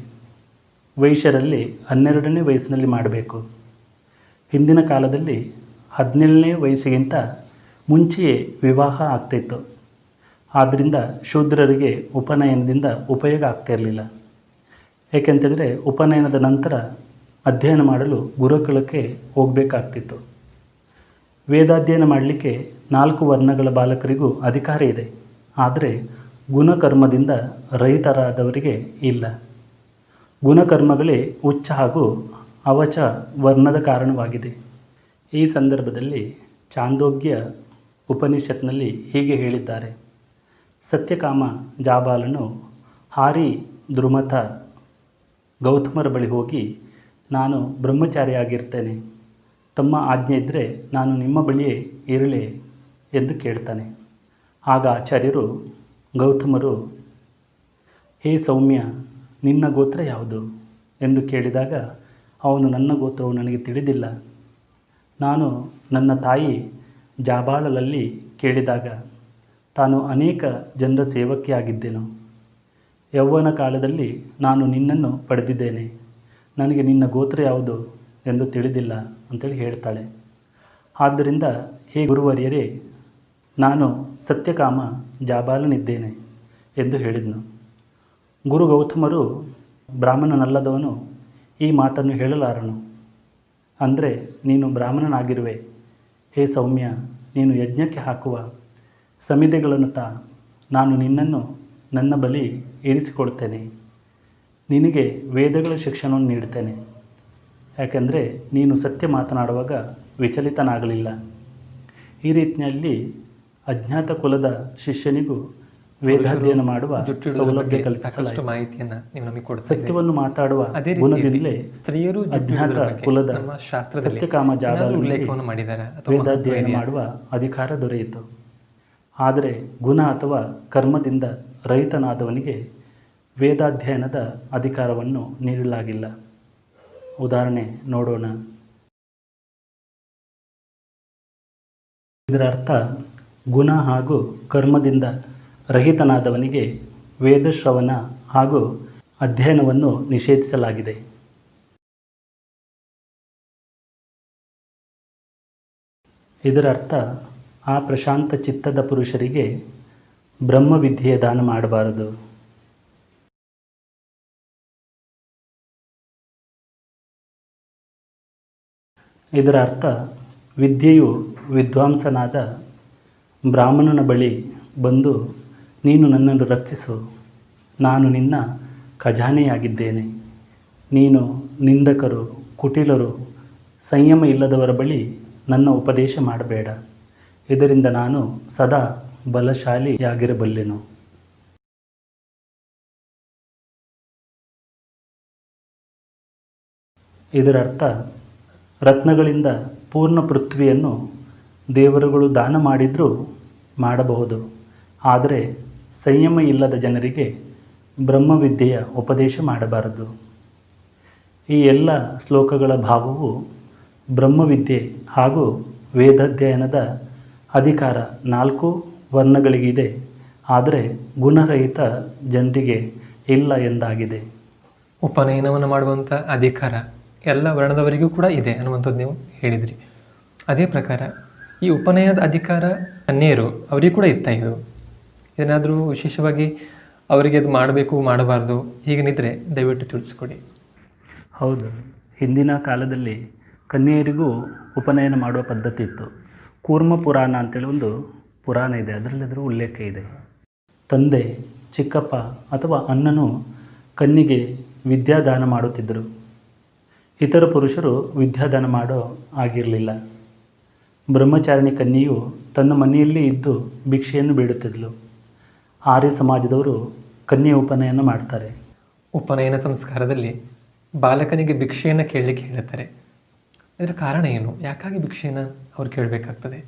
ವೈಶ್ಯರಲ್ಲಿ 12ನೇ ವಯಸ್ಸಿನಲ್ಲಿ ಮಾಡಬೇಕು. ಹಿಂದಿನ ಕಾಲದಲ್ಲಿ 17ನೇ ವಯಸ್ಸಿಗಿಂತ ಮುಂಚೆಯೇ ವಿವಾಹ ಆಗ್ತಾಯಿತ್ತು. ಆದ್ದರಿಂದ ಶೂದ್ರರಿಗೆ ಉಪನಯನದಿಂದ ಉಪಯೋಗ ಆಗ್ತಾಯಿರಲಿಲ್ಲ. ಏಕೆಂತಂದರೆ ಉಪನಯನದ ನಂತರ ಅಧ್ಯಯನ ಮಾಡಲು ಗುರುಕುಲಕ್ಕೆ ಹೋಗಬೇಕಾಗ್ತಿತ್ತು. ವೇದಾಧ್ಯಯನ ಮಾಡಲಿಕ್ಕೆ 4 ವರ್ಣಗಳ ಬಾಲಕರಿಗೂ ಅಧಿಕಾರ ಇದೆ. ಆದರೆ ಗುಣಕರ್ಮದಿಂದ ರಹಿತರಾದವರಿಗೆ ಇಲ್ಲ. ಗುಣಕರ್ಮಗಳೇ ಉಚ್ಚ ಹಾಗೂ ಅವಚ ವರ್ಣದ ಕಾರಣವಾಗಿದೆ. ಈ ಸಂದರ್ಭದಲ್ಲಿ ಚಾಂದೋಗ್ಯ ಉಪನಿಷತ್ನಲ್ಲಿ ಹೀಗೆ ಹೇಳಿದ್ದಾರೆ. ಸತ್ಯಕಾಮ ಜಾಬಾಲನು ಹಾರಿ ದ್ರುಮಥ ಗೌತಮರ ಬಳಿ ಹೋಗಿ, ನಾನು ಬ್ರಹ್ಮಚಾರಿಯಾಗಿರ್ತೇನೆ, ತಮ್ಮ ಆಜ್ಞೆ ಇದ್ದರೆ ನಾನು ನಿಮ್ಮ ಬಳಿಯೇ ಇರಲಿ ಎಂದು ಕೇಳ್ತಾನೆ. ಆಗ ಆಚಾರ್ಯರು ಗೌತಮರು, ಹೇ ಸೌಮ್ಯ, ನಿನ್ನ ಗೋತ್ರ ಯಾವುದು ಎಂದು ಕೇಳಿದಾಗ ಅವನು, ನನ್ನ ಗೋತ್ರವು ನನಗೆ ತಿಳಿದಿಲ್ಲ. ನಾನು ನನ್ನ ತಾಯಿ ಜಾಬಾಳಲಲ್ಲಿ ಕೇಳಿದಾಗ ತಾನು ಅನೇಕ ಜನರ ಸೇವಕಿಯಾಗಿದ್ದೆನು. ಯೌವನ ಕಾಲದಲ್ಲಿ ನಾನು ನಿನ್ನನ್ನು ಪಡೆದಿದ್ದೇನೆ. ನನಗೆ ನಿನ್ನ ಗೋತ್ರ ಯಾವುದು ಎಂದು ತಿಳಿದಿಲ್ಲ ಅಂತೇಳಿ ಹೇಳ್ತಾಳೆ. ಆದ್ದರಿಂದ ಹೇ ಗುರುವರ್ಯರೇ, ನಾನು ಸತ್ಯಕಾಮ ಜಾಬಾಲನಿದ್ದೇನೆ ಎಂದು ಹೇಳಿದನು. ಗುರು ಗೌತಮರು ಬ್ರಾಹ್ಮಣನಲ್ಲದವನು ಈ ಮಾತನ್ನು ಹೇಳಲಾರನು. ಅಂದರೆ ನೀನು ಬ್ರಾಹ್ಮಣನಾಗಿರುವೆ. ಹೇ ಸೌಮ್ಯ, ನೀನು ಯಜ್ಞಕ್ಕೆ ಹಾಕುವ ಸಮಿಧೆಗಳನ್ನು ನಾನು ನಿನ್ನನ್ನು ನನ್ನ ಬಳಿ ಇರಿಸಿಕೊಳ್ತೇನೆ. ನಿನಗೆ ವೇದಗಳ ಶಿಕ್ಷಣವನ್ನು ನೀಡ್ತೇನೆ. ಯಾಕೆಂದರೆ ನೀನು ಸತ್ಯ ಮಾತನಾಡುವಾಗ ವಿಚಲಿತನಾಗಲಿಲ್ಲ. ಈ ರೀತಿಯಲ್ಲಿ ಅಜ್ಞಾತ ಕುಲದ ಶಿಷ್ಯನಿಗೂ ವೇದಾಧ್ಯಯನ ಮಾಡುವ ಸೌಲಭ್ಯ ಕಲ್ಪಿಸಲಾಯಿತು. ಮಾಹಿತಿಯನ್ನು ನೀವು ನಮಗೆ ಕೊಡ್ತೀರಿ. ಸತ್ಯವನ್ನು ಮಾತಾಡುವ ಗುಣದಿಂದಲೇ ಸ್ತ್ರೀಯರು ಅಜ್ಞಾತ ಕುಲದ ಸತ್ಯಕಾಮ ಜಾಬಾಲನಿಗೆ ವೇದಾಧ್ಯಯನ ಮಾಡುವ ಅಧಿಕಾರ ದೊರೆಯಿತು. ಆದರೆ ಗುಣ ಅಥವಾ ಕರ್ಮದಿಂದ ರಹಿತನಾದವನಿಗೆ ವೇದಾಧ್ಯಯನದ ಅಧಿಕಾರವನ್ನು ನೀಡಲಾಗಿಲ್ಲ. ಉದಾಹರಣೆ ನೋಡೋಣ. ಇದರ ಅರ್ಥ, ಗುಣ ಹಾಗೂ ಕರ್ಮದಿಂದ ರಹಿತನಾದವನಿಗೆ ವೇದಶ್ರವಣ ಹಾಗೂ ಅಧ್ಯಯನವನ್ನು ನಿಷೇಧಿಸಲಾಗಿದೆ. ಇದರ ಅರ್ಥ, ಆ ಪ್ರಶಾಂತ ಚಿತ್ತದ ಪುರುಷರಿಗೆ ಬ್ರಹ್ಮವಿದ್ಯೆಯ ದಾನ ಮಾಡಬಾರದು. ಇದರ ಅರ್ಥ, ವಿದ್ಯೆಯು ವಿದ್ವಾಂಸನಾದ ಬ್ರಾಹ್ಮಣನ ಬಳಿ ಬಂದು, ನೀನು ನನ್ನನ್ನು ರಕ್ಷಿಸು, ನಾನು ನಿನ್ನ ಖಜಾನೆಯಾಗಿದ್ದೇನೆ. ನೀನು ನಿಂದಕರು, ಕುಟಿಲರು, ಸಂಯಮ ಇಲ್ಲದವರ ಬಳಿ ನನ್ನ ಉಪದೇಶ ಮಾಡಬೇಡ. ಇದರಿಂದ ನಾನು ಸದಾ ಬಲಶಾಲಿಯಾಗಿರಬಲ್ಲೆನು. ಇದರ ಅರ್ಥ, ರತ್ನಗಳಿಂದ ಪೂರ್ಣ ಪೃಥ್ವಿಯನ್ನು ದೇವರುಗಳು ದಾನ ಮಾಡಿದರೂ ಮಾಡಬಹುದು. ಆದರೆ ಸಂಯಮ ಇಲ್ಲದ ಜನರಿಗೆ ಬ್ರಹ್ಮವಿದ್ಯೆಯ ಉಪದೇಶ ಮಾಡಬಾರದು. ಈ ಎಲ್ಲ ಶ್ಲೋಕಗಳ ಭಾವವು ಬ್ರಹ್ಮವಿದ್ಯೆ ಹಾಗೂ ವೇದಾಧ್ಯಯನದ ಅಧಿಕಾರ 4 ವರ್ಣಗಳಿಗಿದೆ, ಆದರೆ ಗುಣರಹಿತ ಜನರಿಗೆ ಇಲ್ಲ ಎಂದಾಗಿದೆ. ಉಪನಯನವನ್ನು ಮಾಡುವಂಥ ಅಧಿಕಾರ ಎಲ್ಲ ವರ್ಣದವರಿಗೂ ಕೂಡ ಇದೆ ಅನ್ನುವಂಥದ್ದು ನೀವು ಹೇಳಿದ್ರಿ. ಅದೇ ಪ್ರಕಾರ ಈ ಉಪನಯನದ ಅಧಿಕಾರ ಕನ್ಯೆಯರು ಅವರಿಗೂ ಕೂಡ ಇತ್ತ ಇದು? ಏನಾದರೂ ವಿಶೇಷವಾಗಿ ಅವರಿಗೆ ಅದು ಮಾಡಬೇಕು ಮಾಡಬಾರ್ದು ಹೀಗೇನಿದ್ರೆ ದಯವಿಟ್ಟು ತಿಳಿಸ್ಕೊಡಿ. ಹೌದು, ಹಿಂದಿನ ಕಾಲದಲ್ಲಿ ಕನ್ಯೆಯರಿಗೂ ಉಪನಯನ ಮಾಡುವ ಪದ್ಧತಿ ಇತ್ತು. ಕೂರ್ಮ ಪುರಾಣ ಅಂತೇಳಿ ಒಂದು ಪುರಾಣ ಇದೆ, ಅದರಲ್ಲಿ ಅದರ ಉಲ್ಲೇಖ ಇದೆ. ತಂದೆ, ಚಿಕ್ಕಪ್ಪ ಅಥವಾ ಅಣ್ಣನು ಕನ್ಯೆಗೆ ವಿದ್ಯಾದಾನ ಮಾಡುತ್ತಿದ್ದರು. ಇತರ ಪುರುಷರು ವಿದ್ಯಾದಾನ ಮಾಡೋ ಆಗಿರಲಿಲ್ಲ. ಬ್ರಹ್ಮಚಾರಿಣಿ ಕನ್ಯೆಯು ತನ್ನ ಮನೆಯಲ್ಲಿ ಇದ್ದು ಭಿಕ್ಷೆಯನ್ನು ಬೇಡುತ್ತಿದ್ದಳು. ಆರ್ಯ ಸಮಾಜದವರು ಕನ್ಯೆ ಉಪನಯನ ಮಾಡ್ತಾರೆ. ಉಪನಯನ ಸಂಸ್ಕಾರದಲ್ಲಿ ಬಾಲಕನಿಗೆ ಭಿಕ್ಷೆಯನ್ನು ಕೇಳಲಿಕ್ಕೆ ಹೇಳುತ್ತಾರೆ. ಇದರ ಕಾರಣ ಏನು? ಯಾಕಾಗಿ ಭಿಕ್ಷೆಯನ್ನು ಅವ್ರು ಕೇಳಬೇಕಾಗ್ತದೆ?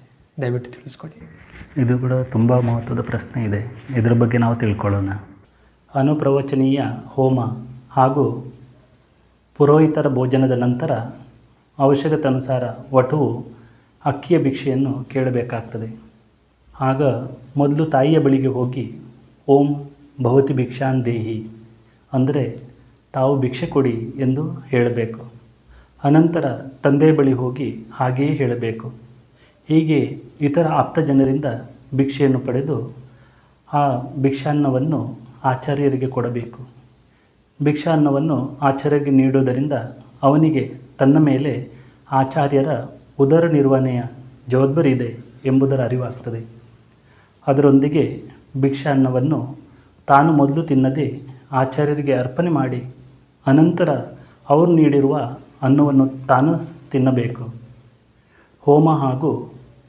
ದಯವಿಟ್ಟು ತಿಳಿಸ್ಕೊಡಿ. ಇದು ಕೂಡ ತುಂಬ ಮಹತ್ವದ ಪ್ರಶ್ನೆ ಇದೆ, ಇದರ ಬಗ್ಗೆ ನಾವು ತಿಳ್ಕೊಳ್ಳೋಣ. ಅನುಪ್ರವಚನೀಯ ಹೋಮ ಹಾಗೂ ಪುರೋಹಿತರ ಭೋಜನದ ನಂತರ ಅವಶ್ಯಕತೆಯನುಸಾರ ವಟುವು ಅಕ್ಕಿಯ ಭಿಕ್ಷೆಯನ್ನು ಕೇಳಬೇಕಾಗ್ತದೆ. ಆಗ ಮೊದಲು ತಾಯಿಯ ಬಳಿಗೆ ಹೋಗಿ ಓಂ ಭವತಿ ಭಿಕ್ಷಾನ್ ದೇಹಿ ಅಂದರೆ ತಾವು ಭಿಕ್ಷೆ ಕೊಡಿ ಎಂದು ಹೇಳಬೇಕು. ಅನಂತರ ತಂದೆಯ ಬಳಿ ಹೋಗಿ ಹಾಗೆಯೇ ಹೇಳಬೇಕು. ಹೀಗೆ ಇತರ ಆಪ್ತ ಜನರಿಂದ ಭಿಕ್ಷೆಯನ್ನು ಪಡೆದು ಆ ಭಿಕ್ಷಾನ್ನವನ್ನು ಆಚಾರ್ಯರಿಗೆ ಕೊಡಬೇಕು. ಭಿಕ್ಷಾನ್ನವನ್ನು ಆಚಾರ್ಯರಿಗೆ ನೀಡುವುದರಿಂದ ಅವನಿಗೆ ತನ್ನ ಮೇಲೆ ಆಚಾರ್ಯರ ಉದರ ನಿರ್ವಹಣೆಯ ಜವಾಬ್ದಾರಿ ಇದೆ ಎಂಬುದರ ಅರಿವಾಗ್ತದೆ. ಅದರೊಂದಿಗೆ ಭಿಕ್ಷಾನ್ನವನ್ನು ತಾನು ಮೊದಲು ತಿನ್ನದೆ ಆಚಾರ್ಯರಿಗೆ ಅರ್ಪಣೆ ಮಾಡಿ ಅನಂತರ ಅವರು ನೀಡಿರುವ ಅನ್ನವನ್ನು ತಾನು ತಿನ್ನಬೇಕು. ಹೋಮ ಹಾಗೂ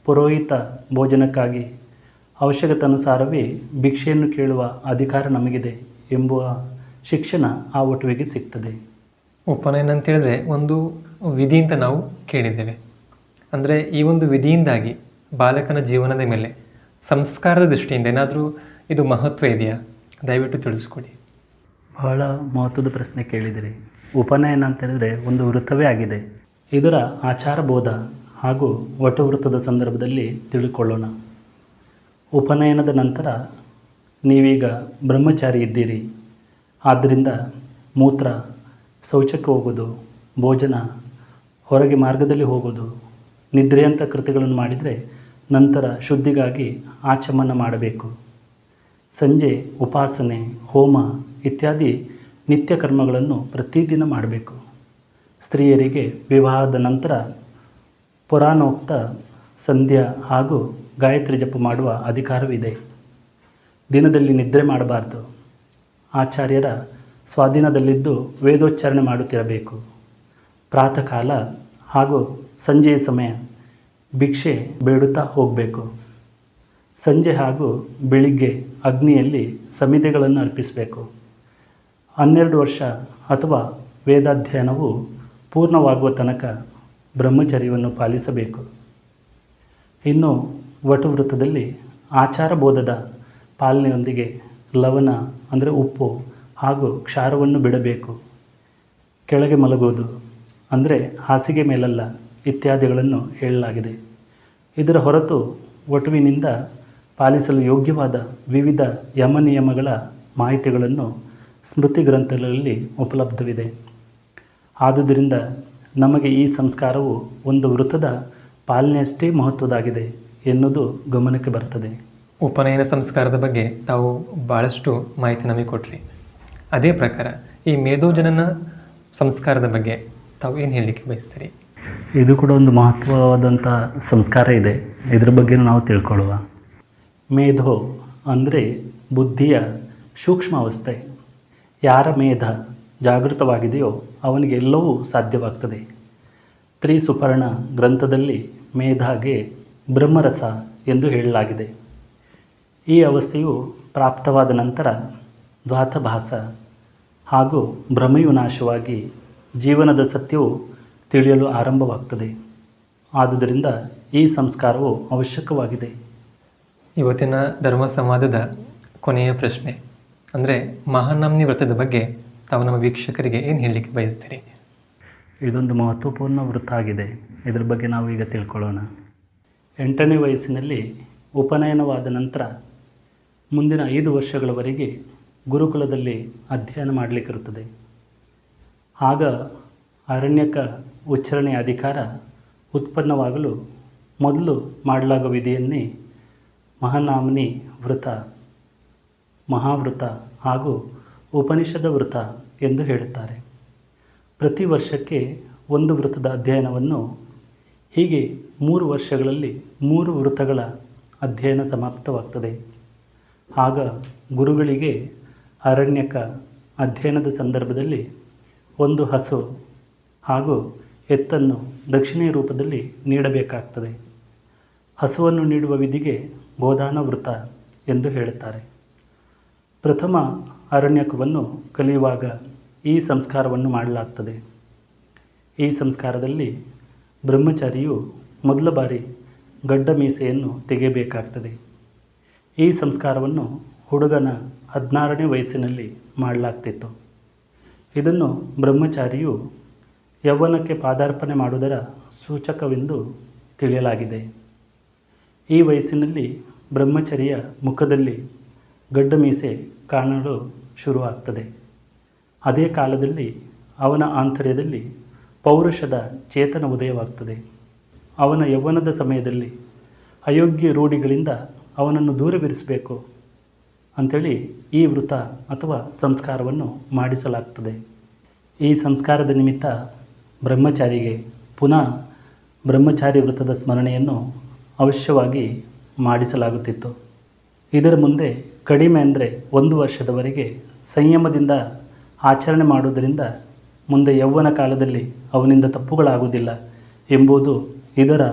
ಪುರೋಹಿತ ಭೋಜನಕ್ಕಾಗಿ ಅವಶ್ಯಕತೆಯನುಸಾರವೇ ಭಿಕ್ಷೆಯನ್ನು ಕೇಳುವ ಅಧಿಕಾರ ನಮಗಿದೆ ಎಂಬುವ ಶಿಕ್ಷಣ ಆ ವಟುವಿಗೆ ಸಿಗ್ತದೆ. ಉಪನಯನ ಅಂತೇಳಿದ್ರೆ ಒಂದು ವಿಧಿ ಅಂತ ನಾವು ಕೇಳಿದ್ದೇವೆ. ಅಂದರೆ ಈ ಒಂದು ವಿಧಿಯಿಂದಾಗಿ ಬಾಲಕನ ಜೀವನದ ಮೇಲೆ ಸಂಸ್ಕಾರದ ದೃಷ್ಟಿಯಿಂದ ಏನಾದರೂ ಇದು ಮಹತ್ವ ಇದೆಯಾ? ದಯವಿಟ್ಟು ತಿಳಿಸ್ಕೊಡಿ. ಬಹಳ ಮಹತ್ವದ ಪ್ರಶ್ನೆ ಕೇಳಿದಿರಿ. ಉಪನಯನ ಅಂತ ಹೇಳಿದರೆ ಒಂದು ವೃತ್ತವೇ ಆಗಿದೆ. ಇದರ ಆಚಾರ ಬೋಧ ಹಾಗೂ ವಟುವೃತ್ತದ ಸಂದರ್ಭದಲ್ಲಿ ತಿಳ್ಕೊಳ್ಳೋಣ. ಉಪನಯನದ ನಂತರ ನೀವೀಗ ಬ್ರಹ್ಮಚಾರಿ ಇದ್ದೀರಿ. ಆದ್ದರಿಂದ ಮೂತ್ರ, ಶೌಚಕ್ಕೆ ಹೋಗೋದು, ಭೋಜನ, ಹೊರಗೆ ಮಾರ್ಗದಲ್ಲಿ ಹೋಗೋದು, ನಿದ್ರೆಯಂಥ ಕೃತ್ಯಗಳನ್ನು ಮಾಡಿದರೆ ನಂತರ ಶುದ್ಧಿಗಾಗಿ ಆಚಮನ ಮಾಡಬೇಕು. ಸಂಜೆ ಉಪಾಸನೆ, ಹೋಮ ಇತ್ಯಾದಿ ನಿತ್ಯ ಕರ್ಮಗಳನ್ನು ಪ್ರತಿದಿನ ಮಾಡಬೇಕು. ಸ್ತ್ರೀಯರಿಗೆ ವಿವಾಹದ ನಂತರ ಪುರಾಣೋಕ್ತ ಸಂಧ್ಯಾ ಹಾಗೂ ಗಾಯತ್ರಿ ಜಪ ಮಾಡುವ ಅಧಿಕಾರವಿದೆ. ದಿನದಲ್ಲಿ ನಿದ್ರೆ ಮಾಡಬಾರ್ದು. ಆಚಾರ್ಯರ ಸ್ವಾಧೀನದಲ್ಲಿದ್ದು ವೇದೋಚ್ಚಾರಣೆ ಮಾಡುತ್ತಿರಬೇಕು. ಪ್ರಾತಃ ಕಾಲ ಹಾಗೂ ಸಂಜೆಯ ಸಮಯ ಭಿಕ್ಷೆ ಬೇಡುತ್ತಾ ಹೋಗಬೇಕು. ಸಂಜೆ ಹಾಗೂ ಬೆಳಿಗ್ಗೆ ಅಗ್ನಿಯಲ್ಲಿ ಸಮಿಧೆಗಳನ್ನು ಅರ್ಪಿಸಬೇಕು. 12 ವರ್ಷ ಅಥವಾ ವೇದಾಧ್ಯಯನವು ಪೂರ್ಣವಾಗುವ ತನಕ ಬ್ರಹ್ಮಚರ್ಯವನ್ನು ಪಾಲಿಸಬೇಕು. ಇನ್ನು ವಟುವೃತ್ತದಲ್ಲಿ ಆಚಾರ ಬೋಧದ ಪಾಲನೆಯೊಂದಿಗೆ ಲವಣ ಅಂದರೆ ಉಪ್ಪು ಹಾಗೂ ಕ್ಷಾರವನ್ನು ಬಿಡಬೇಕು. ಕೆಳಗೆ ಮಲಗುವುದು ಅಂದರೆ ಹಾಸಿಗೆ ಮೇಲಲ್ಲ ಇತ್ಯಾದಿಗಳನ್ನು ಹೇಳಲಾಗಿದೆ. ಇದರ ಹೊರತು ವಟುವಿನಿಂದ ಪಾಲಿಸಲು ಯೋಗ್ಯವಾದ ವಿವಿಧ ಯಮ ನಿಯಮಗಳ ಮಾಹಿತಿಗಳನ್ನು ಸ್ಮೃತಿ ಗ್ರಂಥಗಳಲ್ಲಿ ಉಪಲಬ್ಧವಿದೆ. ಆದುದರಿಂದ ನಮಗೆ ಈ ಸಂಸ್ಕಾರವು ಒಂದು ವೃತ್ತದ ಪಾಲನೆಯಷ್ಟೇ ಮಹತ್ವದಾಗಿದೆ ಎನ್ನುವುದು ಗಮನಕ್ಕೆ ಬರ್ತದೆ. ಉಪನಯನ ಸಂಸ್ಕಾರದ ಬಗ್ಗೆ ತಾವು ಭಾಳಷ್ಟು ಮಾಹಿತಿ ನಮಗೆ ಕೊಟ್ರಿ. ಅದೇ ಪ್ರಕಾರ ಈ ಮೇಧೋಜನನ ಸಂಸ್ಕಾರದ ಬಗ್ಗೆ ತಾವು ಏನು ಹೇಳಲಿಕ್ಕೆ ಬಯಸ್ತೀರಿ? ಇದು ಕೂಡ ಒಂದು ಮಹತ್ವವಾದಂಥ ಸಂಸ್ಕಾರ ಇದೆ, ಇದ್ರ ಬಗ್ಗೆ ನಾವು ತಿಳ್ಕೊಳ್ಳುವ. ಮೇಧೋ ಅಂದರೆ ಬುದ್ಧಿಯ ಸೂಕ್ಷ್ಮ ಅವಸ್ಥೆ. ಯಾರ ಮೇಧ ಜಾಗೃತವಾಗಿದೆಯೋ ಅವನಿಗೆ ಎಲ್ಲವೂ ಸಾಧ್ಯವಾಗ್ತದೆ. ತ್ರಿಸುಪರ್ಣ ಗ್ರಂಥದಲ್ಲಿ ಮೇಧಾಗೆ ಬ್ರಹ್ಮರಸ ಎಂದು ಹೇಳಲಾಗಿದೆ. ಈ ಅವಸ್ಥೆಯು ಪ್ರಾಪ್ತವಾದ ನಂತರ ದ್ವಾತಭಾಸ ಹಾಗೂ ಭ್ರಮೆಯು ನಾಶವಾಗಿ ಜೀವನದ ಸತ್ಯವು ತಿಳಿಯಲು ಆರಂಭವಾಗ್ತದೆ. ಆದುದರಿಂದ ಈ ಸಂಸ್ಕಾರವು ಅವಶ್ಯಕವಾಗಿದೆ. ಇವತ್ತಿನ ಧರ್ಮ ಸಂವಾದದ ಕೊನೆಯ ಪ್ರಶ್ನೆ ಅಂದರೆ ಮಹಾನಾಮ್ನಿ ವ್ರತದ ಬಗ್ಗೆ ತಾವು ನಮ್ಮ ವೀಕ್ಷಕರಿಗೆ ಏನು ಹೇಳಲಿಕ್ಕೆ ಬಯಸ್ತೀರಿ? ಇದೊಂದು ಮಹತ್ವಪೂರ್ಣ ವೃತ್ತ ಆಗಿದೆ, ಇದರ ಬಗ್ಗೆ ನಾವು ಈಗ ತಿಳ್ಕೊಳ್ಳೋಣ. 8ನೇ ವಯಸ್ಸಿನಲ್ಲಿ ಉಪನಯನವಾದ ನಂತರ ಮುಂದಿನ 5 ವರ್ಷಗಳವರೆಗೆ ಗುರುಕುಲದಲ್ಲಿ ಅಧ್ಯಯನ ಮಾಡಲಿಕ್ಕಿರುತ್ತದೆ. ಆಗ ಅರಣ್ಯಕ ಉಚ್ಚಾರಣೆಯ ಅಧಿಕಾರ ಉತ್ಪನ್ನವಾಗಲು ಮೊದಲು ಮಾಡಲಾಗುವ ವಿಧಿಯನ್ನೇ ಮಹಾನಾಮ್ನಿ ವ್ರತ ಮಹಾವೃತ ಹಾಗೂ ಉಪನಿಷದ ವೃತ ಎಂದು ಹೇಳುತ್ತಾರೆ. ಪ್ರತಿ ವರ್ಷಕ್ಕೆ ಒಂದು ವೃತದ ಅಧ್ಯಯನವನ್ನು, ಹೀಗೆ 3 ವರ್ಷಗಳಲ್ಲಿ 3 ವೃತಗಳ ಅಧ್ಯಯನ ಸಮಾಪ್ತವಾಗ್ತದೆ. ಆಗ ಗುರುಗಳಿಗೆ ಅರಣ್ಯಕ ಅಧ್ಯಯನದ ಸಂದರ್ಭದಲ್ಲಿ ಒಂದು ಹಸು ಹಾಗೂ ಎತ್ತನ್ನು ದಕ್ಷಿಣೆ ರೂಪದಲ್ಲಿ ನೀಡಬೇಕಾಗ್ತದೆ. ಹಸುವನ್ನು ನೀಡುವ ವಿಧಿಗೆ ಗೋದಾನ ವೃತ ಎಂದು ಹೇಳುತ್ತಾರೆ. ಪ್ರಥಮ ಅರಣ್ಯಕವನ್ನು ಕಲಿಯುವಾಗ ಈ ಸಂಸ್ಕಾರವನ್ನು ಮಾಡಲಾಗ್ತದೆ. ಈ ಸಂಸ್ಕಾರದಲ್ಲಿ ಬ್ರಹ್ಮಚಾರಿಯು ಮೊದಲ ಬಾರಿ ಗಡ್ಡ ಮೀಸೆಯನ್ನು ತೆಗೆಯಬೇಕಾಗ್ತದೆ. ಈ ಸಂಸ್ಕಾರವನ್ನು ಹುಡುಗನ 16ನೇ ವಯಸ್ಸಿನಲ್ಲಿ ಮಾಡಲಾಗ್ತಿತ್ತು. ಇದನ್ನು ಬ್ರಹ್ಮಚಾರಿಯು ಯೌವನಕ್ಕೆ ಪಾದಾರ್ಪಣೆ ಮಾಡುವುದರ ಸೂಚಕವೆಂದು ತಿಳಿಯಲಾಗಿದೆ. ಈ ವಯಸ್ಸಿನಲ್ಲಿ ಬ್ರಹ್ಮಚರಿಯ ಮುಖದಲ್ಲಿ ಗಡ್ಡ ಮೀಸೆ ಕಾಣಲು ಶುರುವಾಗ್ತದೆ. ಅದೇ ಕಾಲದಲ್ಲಿ ಅವನ ಆಂತರ್ಯದಲ್ಲಿ ಪೌರುಷದ ಚೇತನ ಉದಯವಾಗ್ತದೆ. ಅವನ ಯೌವನದ ಸಮಯದಲ್ಲಿ ಅಯೋಗ್ಯ ರೂಢಿಗಳಿಂದ ಅವನನ್ನು ದೂರವಿರಿಸಬೇಕು ಅಂಥೇಳಿ ಈ ವೃತ ಅಥವಾ ಸಂಸ್ಕಾರವನ್ನು ಮಾಡಿಸಲಾಗ್ತದೆ. ಈ ಸಂಸ್ಕಾರದ ನಿಮಿತ್ತ ಬ್ರಹ್ಮಚಾರಿಗೆ ಪುನಃ ಬ್ರಹ್ಮಚಾರಿ ವೃತದ ಸ್ಮರಣೆಯನ್ನು ಅವಶ್ಯವಾಗಿ ಮಾಡಿಸಲಾಗುತ್ತಿತ್ತು. ಇದರ ಮುಂದೆ ಕಡಿಮೆ ಅಂದರೆ 1 ವರ್ಷದವರೆಗೆ ಸಂಯಮದಿಂದ ಆಚರಣೆ ಮಾಡುವುದರಿಂದ ಮುಂದೆ ಯೌವನ ಕಾಲದಲ್ಲಿ ಅವನಿಂದ ತಪ್ಪುಗಳಾಗುವುದಿಲ್ಲ ಎಂಬುದು ಇದರ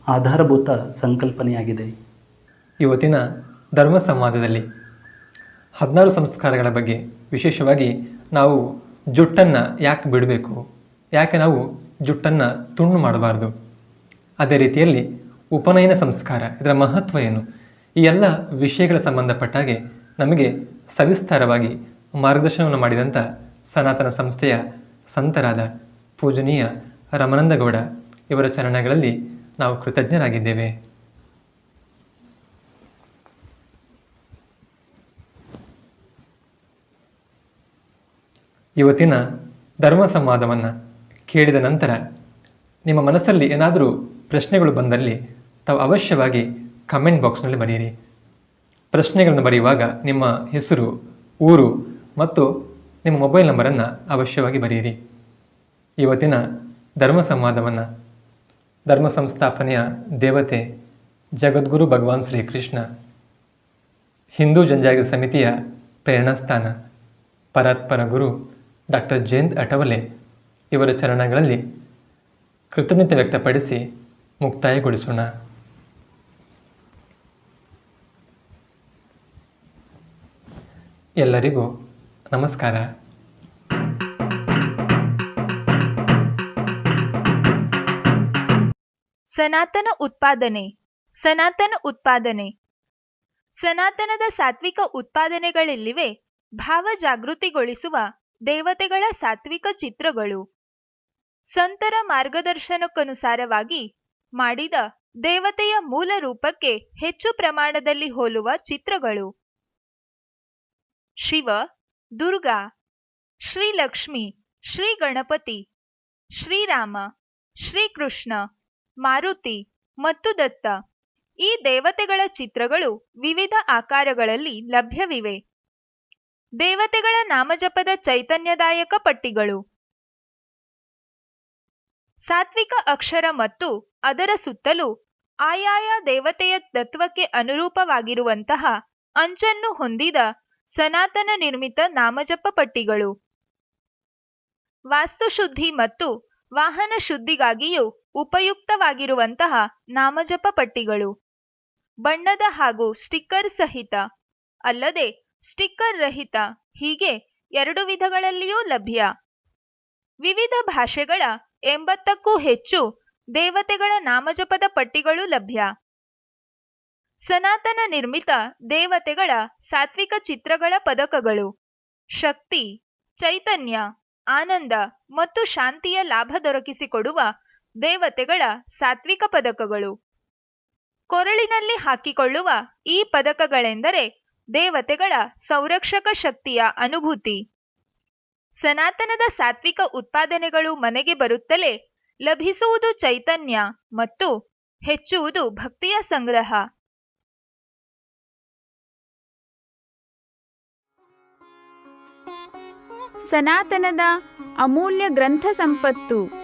ಆಧಾರಭೂತ ಸಂಕಲ್ಪನೆಯಾಗಿದೆ. ಇವತ್ತಿನ ಧರ್ಮ ಸಂವಾದದಲ್ಲಿ 16 ಸಂಸ್ಕಾರಗಳ ಬಗ್ಗೆ, ವಿಶೇಷವಾಗಿ ನಾವು ಜುಟ್ಟನ್ನು ಯಾಕೆ ಬಿಡಬೇಕು, ಯಾಕೆ ನಾವು ಜುಟ್ಟನ್ನು ತುಂಡು ಮಾಡಬಾರ್ದು, ಅದೇ ರೀತಿಯಲ್ಲಿ ಉಪನಯನ ಸಂಸ್ಕಾರ, ಇದರ ಮಹತ್ವ ಏನು, ಈ ಎಲ್ಲ ವಿಷಯಗಳ ಸಂಬಂಧಪಟ್ಟ ಹಾಗೆ ನಮಗೆ ಸವಿಸ್ತಾರವಾಗಿ ಮಾರ್ಗದರ್ಶನವನ್ನು ಮಾಡಿದಂಥ ಸನಾತನ ಸಂಸ್ಥೆಯ ಸಂತರಾದ ಪೂಜನೀಯ ರಮಾನಂದಗೌಡ ಇವರ ಚರಣಗಳಲ್ಲಿ ನಾವು ಕೃತಜ್ಞರಾಗಿದ್ದೇವೆ. ಇವತ್ತಿನ ಧರ್ಮ ಸಂವಾದವನ್ನು ಕೇಳಿದ ನಂತರ ನಿಮ್ಮ ಮನಸ್ಸಲ್ಲಿ ಏನಾದರೂ ಪ್ರಶ್ನೆಗಳು ಬಂದಲ್ಲಿ ತಾವು ಅವಶ್ಯವಾಗಿ ಕಮೆಂಟ್ ಬಾಕ್ಸ್ನಲ್ಲಿ ಬರೆಯಿರಿ. ಪ್ರಶ್ನೆಗಳನ್ನು ಬರೆಯುವಾಗ ನಿಮ್ಮ ಹೆಸರು, ಊರು ಮತ್ತು ನಿಮ್ಮ ಮೊಬೈಲ್ ನಂಬರನ್ನು ಅವಶ್ಯವಾಗಿ ಬರೆಯಿರಿ. ಇವತ್ತಿನ ಧರ್ಮ ಸಂವಾದವನ್ನು ಧರ್ಮ ಸಂಸ್ಥಾಪನೆಯ ದೇವತೆ ಜಗದ್ಗುರು ಭಗವಾನ್ ಶ್ರೀಕೃಷ್ಣ, ಹಿಂದೂ ಜನಜಾಗೃತಿ ಸಮಿತಿಯ ಪ್ರೇರಣಾಸ್ಥಾನ ಪರಾತ್ಪರ ಗುರು ಡಾಕ್ಟರ್ ಜಯಂತ್ ಅಠವಲೆ ಇವರ ಚರಣಗಳಲ್ಲಿ ಕೃತಜ್ಞತೆ ವ್ಯಕ್ತಪಡಿಸಿ ಮುಕ್ತಾಯಗೊಳಿಸೋಣ. ಎಲ್ಲರಿಗೂ ನಮಸ್ಕಾರ. ಸನಾತನ ಉತ್ಪಾದನೆ. ಸನಾತನದ ಸಾತ್ವಿಕ ಉತ್ಪಾದನೆಗಳಲ್ಲಿವೆ ಭಾವ ಜಾಗೃತಿಗೊಳಿಸುವ ದೇವತೆಗಳ ಸಾತ್ವಿಕ ಚಿತ್ರಗಳು. ಸಂತರ ಮಾರ್ಗದರ್ಶನಕ್ಕನುಸಾರವಾಗಿ ಮಾಡಿದ ದೇವತೆಯ ಮೂಲ ರೂಪಕ್ಕೆ ಹೆಚ್ಚು ಪ್ರಮಾಣದಲ್ಲಿ ಹೋಲುವ ಚಿತ್ರಗಳು. ಶಿವ, ದುರ್ಗಾ, ಶ್ರೀಲಕ್ಷ್ಮಿ, ಶ್ರೀ ಗಣಪತಿ, ಶ್ರೀರಾಮ, ಶ್ರೀಕೃಷ್ಣ, ಮಾರುತಿ ಮತ್ತು ದತ್ತ ಈ ದೇವತೆಗಳ ಚಿತ್ರಗಳು ವಿವಿಧ ಆಕಾರಗಳಲ್ಲಿ ಲಭ್ಯವಿವೆ. ದೇವತೆಗಳ ನಾಮಜಪದ ಚೈತನ್ಯದಾಯಕ ಪಟ್ಟಿಗಳು. ಸಾತ್ವಿಕ ಅಕ್ಷರ ಮತ್ತು ಅದರ ಸುತ್ತಲೂ ಆಯಾಯ ದೇವತೆಯ ತತ್ವಕ್ಕೆ ಅನುರೂಪವಾಗಿರುವಂತಹ ಅಂಚನ್ನು ಹೊಂದಿದ ಸನಾತನ ನಿರ್ಮಿತ ನಾಮಜಪ ಪಟ್ಟಿಗಳು. ವಾಸ್ತುಶುದ್ಧಿ ಮತ್ತು ವಾಹನ ಶುದ್ಧಿಗಾಗಿಯೂ ಉಪಯುಕ್ತವಾಗಿರುವಂತಹ ನಾಮಜಪ ಪಟ್ಟಿಗಳು. ಬಣ್ಣದ ಹಾಗೂ ಸ್ಟಿಕ್ಕರ್ ಸಹಿತ, ಅಲ್ಲದೆ ಸ್ಟಿಕ್ಕರ್ ರಹಿತ ಹೀಗೆ 2 ವಿಧಗಳಲ್ಲಿಯೂ ಲಭ್ಯ. ವಿವಿಧ ಭಾಷೆಗಳ 80ಕ್ಕೂ ಹೆಚ್ಚು ದೇವತೆಗಳ ನಾಮಜಪದ ಪಟ್ಟಿಗಳು ಲಭ್ಯ. ಸನಾತನ ನಿರ್ಮಿತ ದೇವತೆಗಳ ಸಾತ್ವಿಕ ಚಿತ್ರಗಳ ಪದಕಗಳು. ಶಕ್ತಿ, ಚೈತನ್ಯ, ಆನಂದ ಮತ್ತು ಶಾಂತಿಯ ಲಾಭ ದೊರಕಿಸಿಕೊಡುವ ದೇವತೆಗಳ ಸಾತ್ವಿಕ ಪದಕಗಳು. ಕೊರಳಿನಲ್ಲಿ ಹಾಕಿಕೊಳ್ಳುವ ಈ ಪದಕಗಳೆಂದರೆ ದೇವತೆಗಳ ಸಂರಕ್ಷಕ ಶಕ್ತಿಯ ಅನುಭೂತಿ. ಸನಾತನದ ಸಾತ್ವಿಕ ಉತ್ಪಾದನೆಗಳು ಮನೆಗೆ ಬರುತ್ತಲೇ ಲಭಿಸುವುದು ಚೈತನ್ಯ ಮತ್ತು ಹೆಚ್ಚುವುದು ಭಕ್ತಿಯ ಸಂಗ್ರಹ. ಸನಾತನದ ಅಮೂಲ್ಯ ಗ್ರಂಥ ಸಂಪತ್ತು.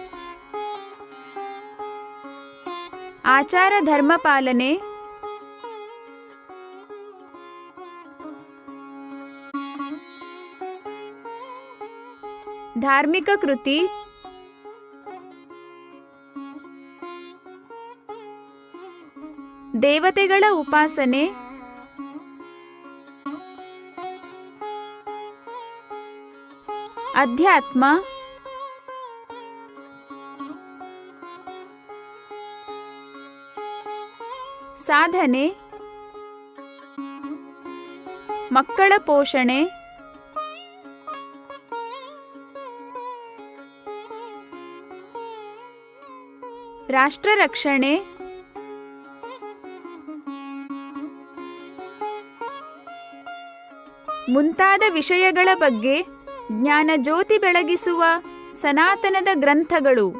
ಆಚಾರ ಧರ್ಮ ಪಾಲನೆ, ಧಾರ್ಮಿಕ ಕೃತಿ, ದೇವತೆಗಳ ಉಪಾಸನೆ, ಅಧ್ಯಾತ್ಮ, ಸಾಧನೆ, ಮಕ್ಕಳ ಪೋಷಣೆ, ರಾಷ್ಟ್ರ ರಕ್ಷಣೆ, ಮುಂತಾದ ವಿಷಯಗಳ ಬಗ್ಗೆ ಜ್ಞಾನ ಜ್ಯೋತಿ ಬೆಳಗಿಸುವ ಸನಾತನದ ಗ್ರಂಥಗಳು.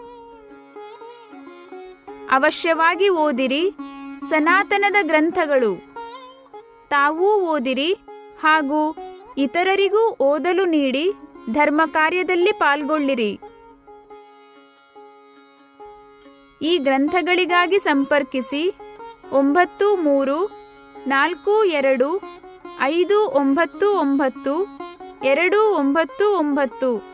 ಅವಶ್ಯವಾಗಿ ಓದಿರಿ ಸನಾತನದ ಗ್ರಂಥಗಳು. ತಾವೂ ಓದಿರಿ ಹಾಗೂ ಇತರರಿಗೂ ಓದಲು ನೀಡಿ ಧರ್ಮ ಕಾರ್ಯದಲ್ಲಿ ಪಾಲ್ಗೊಳ್ಳಿರಿ. ಈ ಗ್ರಂಥಗಳಿಗಾಗಿ ಸಂಪರ್ಕಿಸಿ 9342599299.